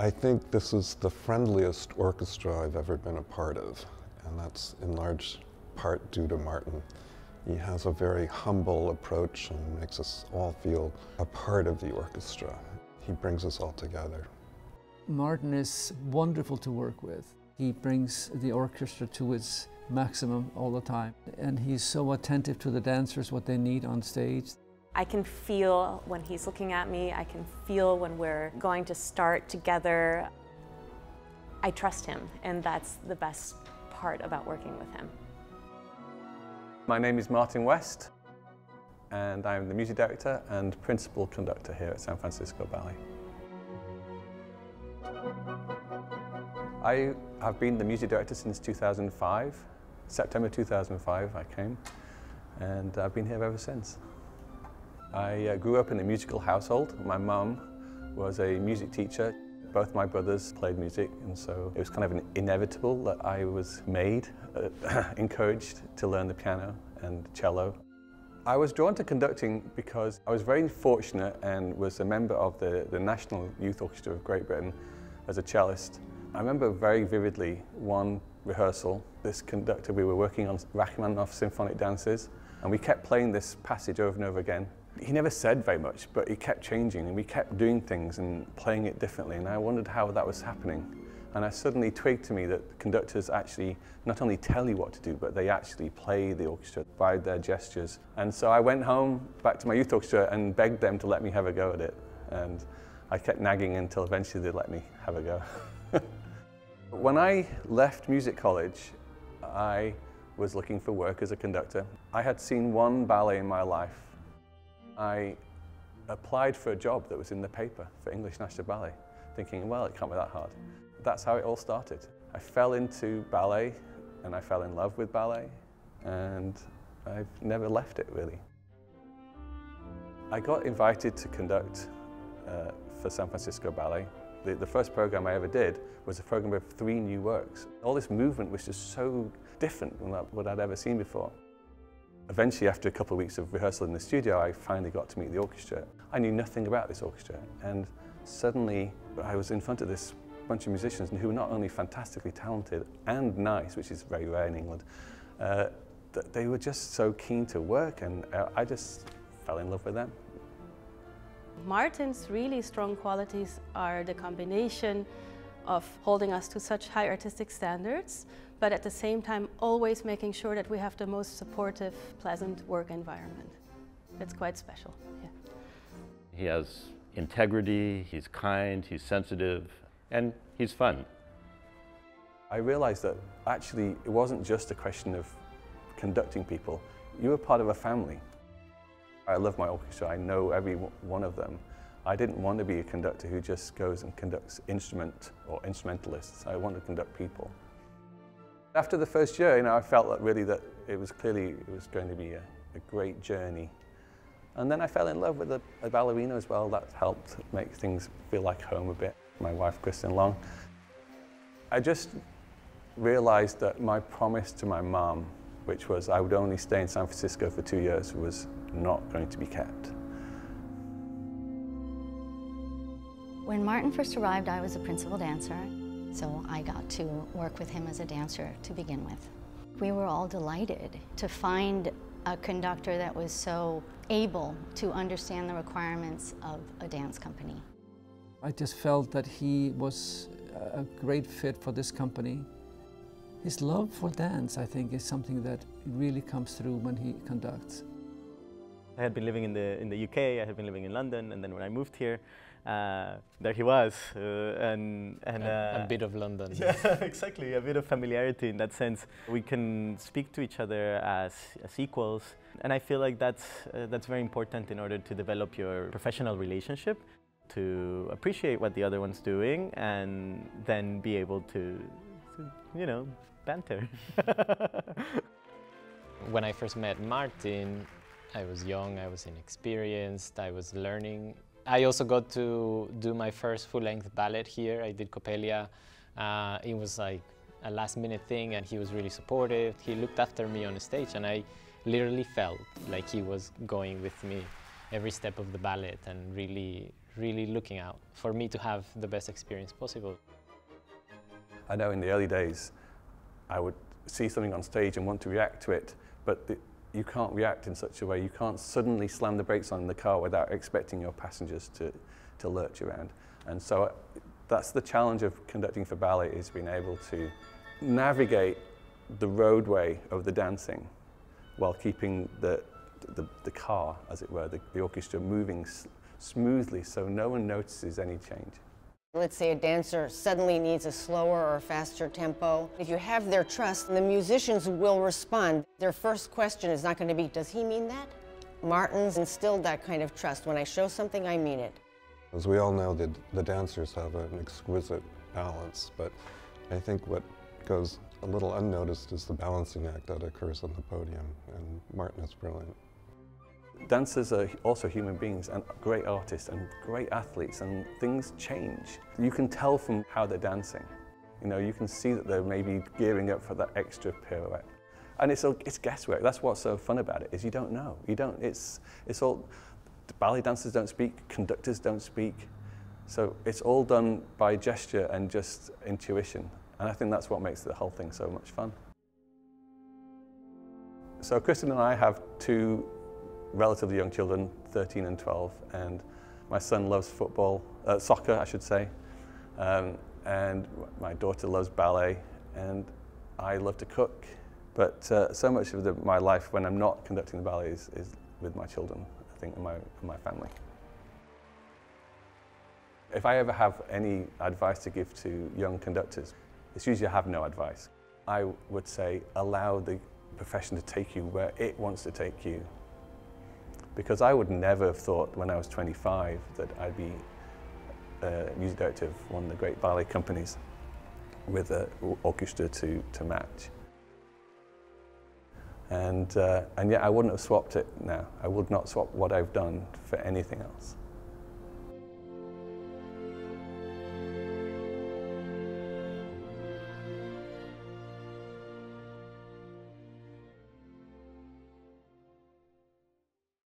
I think this is the friendliest orchestra I've ever been a part of, and that's in large part due to Martin. He has a very humble approach and makes us all feel a part of the orchestra. He brings us all together. Martin is wonderful to work with. He brings the orchestra to its maximum all the time, and he's so attentive to the dancers, what they need on stage. I can feel when he's looking at me, I can feel when we're going to start together. I trust him, and that's the best part about working with him. My name is Martin West, and I'm the music director and principal conductor here at San Francisco Ballet. I have been the music director since 2005. September 2005 I came, and I've been here ever since. I grew up in a musical household. My mum was a music teacher. Both my brothers played music, and so it was kind of inevitable that I was encouraged to learn the piano and cello. I was drawn to conducting because I was very fortunate and was a member of the National Youth Orchestra of Great Britain as a cellist. I remember very vividly one rehearsal. This conductor, we were working on Rachmaninoff's symphonic dances, and we kept playing this passage over and over again. He never said very much, but he kept changing, and we kept doing things and playing it differently, and I wondered how that was happening. And I suddenly twigged to me that conductors actually not only tell you what to do, but they actually play the orchestra by their gestures. And so I went home, back to my youth orchestra, and begged them to let me have a go at it. And I kept nagging until eventually they let me have a go. When I left music college, I was looking for work as a conductor. I had seen one ballet in my life. I applied for a job that was in the paper for English National Ballet, thinking, well, it can't be that hard. That's how it all started. I fell into ballet, and I fell in love with ballet, and I've never left it, really. I got invited to conduct for San Francisco Ballet. The first program I ever did was a program with 3 new works. All this movement was just so different from what I'd ever seen before. Eventually, after a couple of weeks of rehearsal in the studio, I finally got to meet the orchestra. I knew nothing about this orchestra, and suddenly I was in front of this bunch of musicians who were not only fantastically talented and nice, which is very rare in England, they were just so keen to work, and I just fell in love with them. Martin's really strong qualities are the combination of holding us to such high artistic standards, but at the same time always making sure that we have the most supportive, pleasant work environment. It's quite special, yeah. He has integrity, he's kind, he's sensitive, and he's fun. I realized that actually it wasn't just a question of conducting people. You were part of a family. I love my orchestra, I know every one of them. I didn't want to be a conductor who just goes and conducts instrument or instrumentalists. I wanted to conduct people. After the first year, I felt that really that it was going to be a great journey. And then I fell in love with a ballerina as well. That helped make things feel like home a bit. My wife, Kristen Long. I just realized that my promise to my mom, which was I would only stay in San Francisco for 2 years, was not going to be kept. When Martin first arrived, I was a principal dancer, so I got to work with him as a dancer to begin with. We were all delighted to find a conductor that was so able to understand the requirements of a dance company. I just felt that he was a great fit for this company. His love for dance, I think, is something that really comes through when he conducts. I had been living in the UK, I had been living in London, and then when I moved here, there he was. A bit of London. Yeah, exactly, a bit of familiarity in that sense. We can speak to each other as equals, and I feel like that's very important in order to develop your professional relationship, to appreciate what the other one's doing, and then be able to banter. When I first met Martin, I was young, I was inexperienced, I was learning. I also got to do my first full-length ballet here. I did Coppélia. It was like a last-minute thing, and he was really supportive. He looked after me on stage, and I literally felt like he was going with me every step of the ballet and really really looking out for me to have the best experience possible. I know in the early days, I would see something on stage and want to react to it, but you can't react in such a way. You can't suddenly slam the brakes on in the car without expecting your passengers to lurch around. And so that's the challenge of conducting for ballet, is being able to navigate the roadway of the dancing while keeping the car, as it were, the orchestra moving smoothly so no one notices any change. Let's say a dancer suddenly needs a slower or faster tempo. If you have their trust, the musicians will respond. Their first question is not going to be, does he mean that? Martin's instilled that kind of trust. When I show something, I mean it. As we all know, the dancers have an exquisite balance, but I think what goes a little unnoticed is the balancing act that occurs on the podium, and Martin is brilliant. Dancers are also human beings and great artists and great athletes, and things change. You can tell from how they're dancing. You know, you can see that they're maybe gearing up for that extra pirouette. And it's guesswork. That's what's so fun about it, is you don't know. It's all, ballet dancers don't speak, conductors don't speak. So it's all done by gesture and just intuition. And I think that's what makes the whole thing so much fun. So Kristen and I have two relatively young children, 13 and 12, and my son loves football, soccer I should say, and my daughter loves ballet, and I love to cook. But so much of my life when I'm not conducting the ballet is with my children, I think, and my family. If I ever have any advice to give to young conductors, it's usually I have no advice. I would say allow the profession to take you where it wants to take you. Because I would never have thought when I was 25 that I'd be music director of one of the great ballet companies with an orchestra to match. And yet I wouldn't have swapped it now. I would not swap what I've done for anything else.